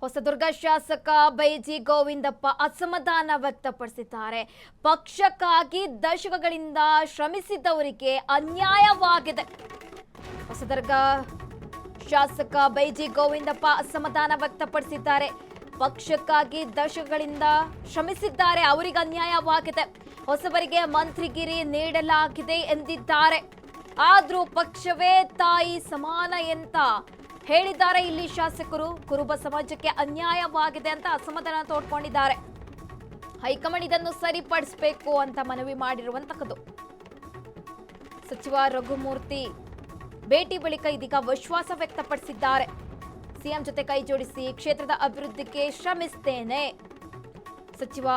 ಹೊಸದುರ್ಗ ಶಾಸಕ ಬೈಜಿ ಗೋವಿಂದಪ್ಪ ಅಸಮಾಧಾನ ವ್ಯಕ್ತಪಡಿಸಿದ್ದಾರೆ. ಪಕ್ಷಕ್ಕಾಗಿ ದಶಕಗಳಿಂದ ಶ್ರಮಿಸಿದವರಿಗೆ ಅನ್ಯಾಯವಾಗಿದೆ. ಹೊಸದುರ್ಗ ಶಾಸಕ ಬೈಜಿ ಗೋವಿಂದಪ್ಪ ಅಸಮಾಧಾನ ವ್ಯಕ್ತಪಡಿಸಿದ್ದಾರೆ. ಪಕ್ಷಕ್ಕಾಗಿ ದಶಕಗಳಿಂದ ಶ್ರಮಿಸಿದ್ದಾರೆ, ಅವರಿಗೆ ಅನ್ಯಾಯವಾಗಿದೆ. ಹೊಸಬರಿಗೆ ಮಂತ್ರಿಗಿರಿ ನೀಡಲಾಗಿದೆ ಎಂದಿದ್ದಾರೆ. ಆದ್ರೂ ಪಕ್ಷವೇ ತಾಯಿ ಸಮಾನ ಅಂತ ಹೇಳಿದ್ದಾರೆ. ಇಲ್ಲಿ ಶಾಸಕರು ಕುರುಬ ಸಮಾಜಕ್ಕೆ ಅನ್ಯಾಯವಾಗಿದೆ ಅಂತ ಅಸಮಾಧಾನ ತೋಡ್ಕೊಂಡಿದ್ದಾರೆ. ಹೈಕಮಾಂಡ್ ಇದನ್ನು ಸರಿಪಡಿಸಬೇಕು ಅಂತ ಮನವಿ ಮಾಡಿರುವಂತಹದ್ದು. ಸಚಿವ ರಘುಮೂರ್ತಿ ಭೇಟಿ ಬಳಿಕ ಇದೀಗ ವಿಶ್ವಾಸ ವ್ಯಕ್ತಪಡಿಸಿದ್ದಾರೆ. ಸಿಎಂ ಜೊತೆ ಕೈ ಜೋಡಿಸಿ ಕ್ಷೇತ್ರದ ಅಭಿವೃದ್ಧಿಗೆ ಶ್ರಮಿಸ್ತೇನೆ. ಸಚಿವ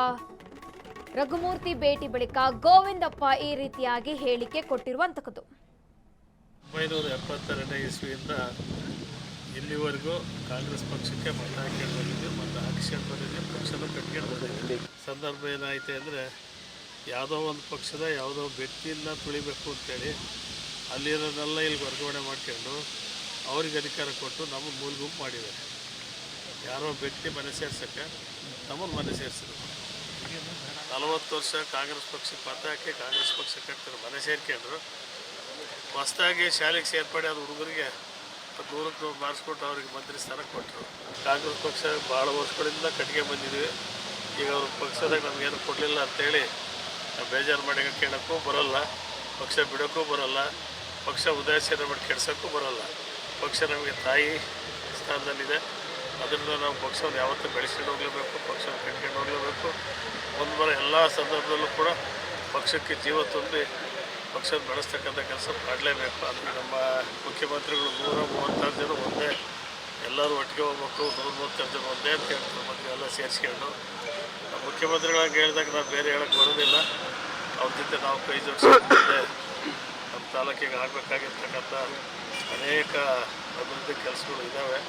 ರಘುಮೂರ್ತಿ ಭೇಟಿ ಬಳಿಕ ಗೋವಿಂದಪ್ಪ ಈ ರೀತಿಯಾಗಿ ಹೇಳಿಕೆ ಕೊಟ್ಟಿರುವಂತಹದ್ದು. 1972ನೇ ಇಸ್ವಿಯಿಂದ ಇಲ್ಲಿವರೆಗೂ ಕಾಂಗ್ರೆಸ್ ಪಕ್ಷಕ್ಕೆ ಮತ ಹಾಕೊಂಡು ಬಂದಿದ್ದೀವಿ ಮತ್ತು ಹಾಕಿಸ್ಕೊಂಡು ಬಂದಿದ್ದೀವಿ. ಪಕ್ಷನ ಕಟ್ಕೊಂಡು ಬಂದಿದ್ದೀವಿ. ಸಂದರ್ಭ ಏನಾಯಿತು ಅಂದರೆ, ಯಾವುದೋ ಒಂದು ಪಕ್ಷದ ಯಾವುದೋ ವ್ಯಕ್ತಿಯಿಂದ ತುಳಿಬೇಕು ಅಂತೇಳಿ ಅಲ್ಲಿರೋದನ್ನೆಲ್ಲ ಇಲ್ಲಿ ವರ್ಗಾವಣೆ ಮಾಡ್ಕೊಂಡು ಅವ್ರಿಗೆ ಅಧಿಕಾರ ಕೊಟ್ಟು ನಮ್ಮನ್ನು ಮೂಲ ಗುಂಪು ಮಾಡಿದ್ದಾರೆ. ಯಾರೋ ವ್ಯಕ್ತಿ ಮನೆ ಸೇರ್ಸೋಕ್ಕೆ ನಮ್ಮನ್ನು ಮನೆ ಸೇರಿಸಿದ್ರು. 40 ವರ್ಷ ಕಾಂಗ್ರೆಸ್ ಪಕ್ಷಕ್ಕೆ ಮತ ಹಾಕಿ ಕಾಂಗ್ರೆಸ್ ಪಕ್ಷಕ್ಕೆ ಹಾಕ್ತಾರೆ, ಮನೆ ಸೇರ್ಕೊಂಡ್ರು. ಹೊಸದಾಗಿ ಶಾಲೆಗೆ ಸೇರ್ಪಡೆ ಆದ ಹುಡುಗರಿಗೆ ದೂರಕ್ಕೆ ಮಾರಿಸ್ಕೊಟ್ಟು ಅವ್ರಿಗೆ ಮಂತ್ರಿ ಸ್ಥಾನ ಕೊಟ್ಟರು. ಕಾಂಗ್ರೆಸ್ ಪಕ್ಷ ಭಾಳ ವರ್ಷಗಳಿಂದ ಕಟ್ಗೆ ಬಂದಿದ್ದೀವಿ. ಈಗ ಅವ್ರ ಪಕ್ಷದಾಗ ನಮಗೇನು ಕೊಡಲಿಲ್ಲ ಅಂತೇಳಿ ನಾವು ಬೇಜಾರು ಮಾಡಿ ಕೇಳೋಕ್ಕೂ ಬರೋಲ್ಲ, ಪಕ್ಷ ಬಿಡೋಕ್ಕೂ ಬರೋಲ್ಲ, ಪಕ್ಷ ಉದಾಸೀನ ಮಾಡಿ ಕೆಡ್ಸೋಕ್ಕೂ ಬರೋಲ್ಲ. ಪಕ್ಷ ನಮಗೆ ತಾಯಿ ಸ್ಥಾನದಲ್ಲಿದೆ. ಅದರಿಂದ ನಾವು ಪಕ್ಷವನ್ನು ಯಾವತ್ತೂ ಬೆಳೆಸ್ಕೊಂಡು ಹೋಗಲೇಬೇಕು, ಪಕ್ಷವನ್ನು ಕಟ್ಕೊಂಡು ಹೋಗಲೇಬೇಕು. ಮುಂದೆ ಎಲ್ಲ ಸಂದರ್ಭದಲ್ಲೂ ಕೂಡ ಪಕ್ಷಕ್ಕೆ ಜೀವ ತುಂಬಿ ಪಕ್ಷ ಬೆಳೆಸ್ತಕ್ಕಂಥ ಕೆಲಸ ಮಾಡಲೇಬೇಕು. ಅಂದರೆ ನಮ್ಮ ಮುಖ್ಯಮಂತ್ರಿಗಳು 136 ಜನ ಒಂದೇ, ಎಲ್ಲರೂ ಒಟ್ಟಿಗೆ ಹೋಗ್ಬೇಕು, 136 ಜನ ಒಂದೇ ಅಂತ ಹೇಳ್ತಾರೆ. ಮಂತ್ರಿ ಎಲ್ಲ ಸೇರಿಸ್ಕೊಂಡು ಮುಖ್ಯಮಂತ್ರಿಗಳಾಗಿ ಹೇಳಿದಾಗ ನಾವು ಬೇರೆ ಹೇಳೋಕ್ಕೆ ಬರೋದಿಲ್ಲ. ಅವ್ರ ಜೊತೆ ನಾವು ಕೈ ಜೋಡಿಸ್ಕೊಂಡೆ ನಮ್ಮ ತಾಲೂಕಿಗೆ ಆಗಬೇಕಾಗಿರ್ತಕ್ಕಂಥ ಅನೇಕ ಅಭಿವೃದ್ಧಿ ಕೆಲಸಗಳು ಇದ್ದಾವೆ.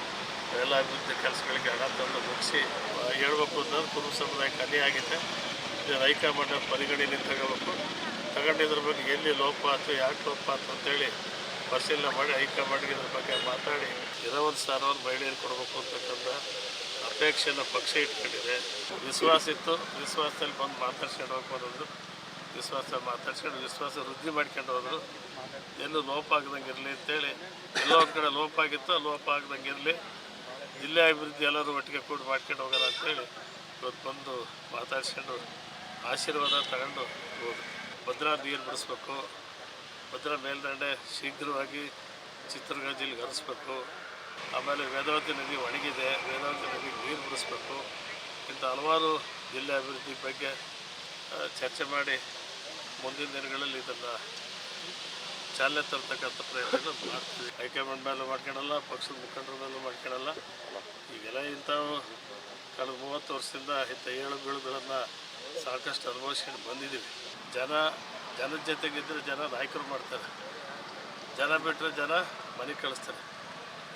ಎಲ್ಲ ಅಭಿವೃದ್ಧಿ ಕೆಲಸಗಳಿಗೆ ಹಣ ತಂದು ಮುಗಿಸಿ ಹೇಳ್ಬೇಕು ಅಂತಂದ್ರೆ ಕುರುಬ ಸಮುದಾಯಕ್ಕೆ ಅನ್ಯಾಯ ಆಗಿದೆ. ಇದನ್ನು ಹೈಕಮಾಂಡ್ ಪರಿಗಣನೆ ತಗೊಂಡಿದ್ರ ಬಗ್ಗೆ ಎಲ್ಲಿ ಲೋಪ ಆಯ್ತು, ಯಾಕೆ ಲೋಪ ಆಯ್ತು ಅಂತೇಳಿ ಪರಿಶೀಲನೆ ಮಾಡಿ ಹೈಕಮಾಂಡ್ಗೆ ಇದ್ರ ಬಗ್ಗೆ ಮಾತಾಡಿ ಇರೋ ಒಂದು ಸ್ಥಾನವನ್ನು ಮಹಿಳೆಯರು ಕೊಡಬೇಕು ಅಂತಕ್ಕಂಥ ಅಪೇಕ್ಷೆಯನ್ನು ಪಕ್ಷ ಇಟ್ಕೊಂಡಿದೆ. ವಿಶ್ವಾಸ ಇತ್ತು, ವಿಶ್ವಾಸದಲ್ಲಿ ಬಂದು ಮಾತಾಡ್ಸ್ಕೊಂಡು ಹೋಗ್ಬೋದು. ವಿಶ್ವಾಸ ವೃದ್ಧಿ ಮಾಡ್ಕೊಂಡು ಹೋದ್ರು. ಎಲ್ಲೂ ಲೋಪ ಆಗದಂಗೆ ಇರಲಿ ಅಂತೇಳಿ, ಎಲ್ಲೋ ಒಂದು ಕಡೆ ಲೋಪ ಆಗಿತ್ತು, ಲೋಪ ಆಗದಂಗೆ ಇರಲಿ, ಜಿಲ್ಲೆ ಅಭಿವೃದ್ಧಿ ಎಲ್ಲರೂ ಒಟ್ಟಿಗೆ ಕೂಡಿ ಮಾಡ್ಕೊಂಡು ಹೋಗೋಣ ಅಂತೇಳಿ ಇವತ್ತು ಬಂದು ಮಾತಾಡ್ಸ್ಕೊಂಡು ಆಶೀರ್ವಾದ ತಗೊಂಡು ಹೋದ್ರು. ಭದ್ರಾ ನೀರು ಬಿಡಿಸ್ಬೇಕು, ಭದ್ರಾ ಮೇಲ್ದಂಡೆ ಶೀಘ್ರವಾಗಿ ಚಿತ್ರದುರ್ಗ ಜಿಲ್ಲೆಗೆ ಹರಿಸ್ಬೇಕು. ಆಮೇಲೆ ವೇದಾವತಿ ನದಿ ಒಣಗಿದೆ, ವೇದಾವತಿ ನದಿಗೆ ನೀರು ಬಿಡಿಸ್ಬೇಕು. ಇಂಥ ಹಲವಾರು ಜಿಲ್ಲೆ ಅಭಿವೃದ್ಧಿ ಬಗ್ಗೆ ಚರ್ಚೆ ಮಾಡಿ ಮುಂದಿನ ದಿನಗಳಲ್ಲಿ ಇದನ್ನು ಚಾಲನೆ ತರ್ತಕ್ಕಂಥ ಪ್ರಯತ್ನ ಮಾಡ್ತೀವಿ. ಹೈಕಮಾಂಡ್ ಮೇಲೂ ಮಾಡ್ಕೊಳಲ್ಲ, ಪಕ್ಷದ ಮುಖಂಡರ ಮೇಲೂ ಮಾಡ್ಕೊಳಲ್ಲ. ಈಗೆಲ್ಲ ಇಂಥವು ಕಳೆದ 30 ವರ್ಷದಿಂದ ಇಂಥ ಏಳು ಬೀಳುಗಳನ್ನು ಸಾಕಷ್ಟು ಅನುಭವಿಸ್ಕೊಂಡು ಬಂದಿದ್ದೀವಿ. ಜನದ ಜೊತೆಗಿದ್ದರೆ ಜನ ನಾಯಕರು ಮಾಡ್ತಾರೆ, ಜನ ಬಿಟ್ಟರೆ ಜನ ಮನೆಗೆ ಕಳಿಸ್ತಾರೆ.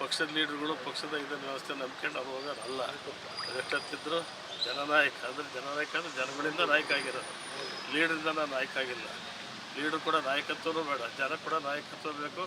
ಪಕ್ಷದ ಲೀಡ್ರುಗಳು ಪಕ್ಷದ ಇದನ್ನು ವ್ಯವಸ್ಥೆ ನಂಬ್ಕೊಂಡು ಅವ್ರು ಹೋಗೋರಲ್ಲ. ಎಷ್ಟೊತ್ತಿದ್ರು ಜನನಾಯಕ ಅಂದರೆ ಜನಗಳಿಂದ ನಾಯಕ ಆಗಿರೋದು, ಲೀಡ್ರಿಂದ ನಾಯಕ ಆಗಿಲ್ಲ. ಲೀಡ್ರು ಕೂಡ ನಾಯಕತ್ವನೂ ಬೇಡ, ಜನ ಕೂಡ ನಾಯಕತ್ವ ಬೇಕು.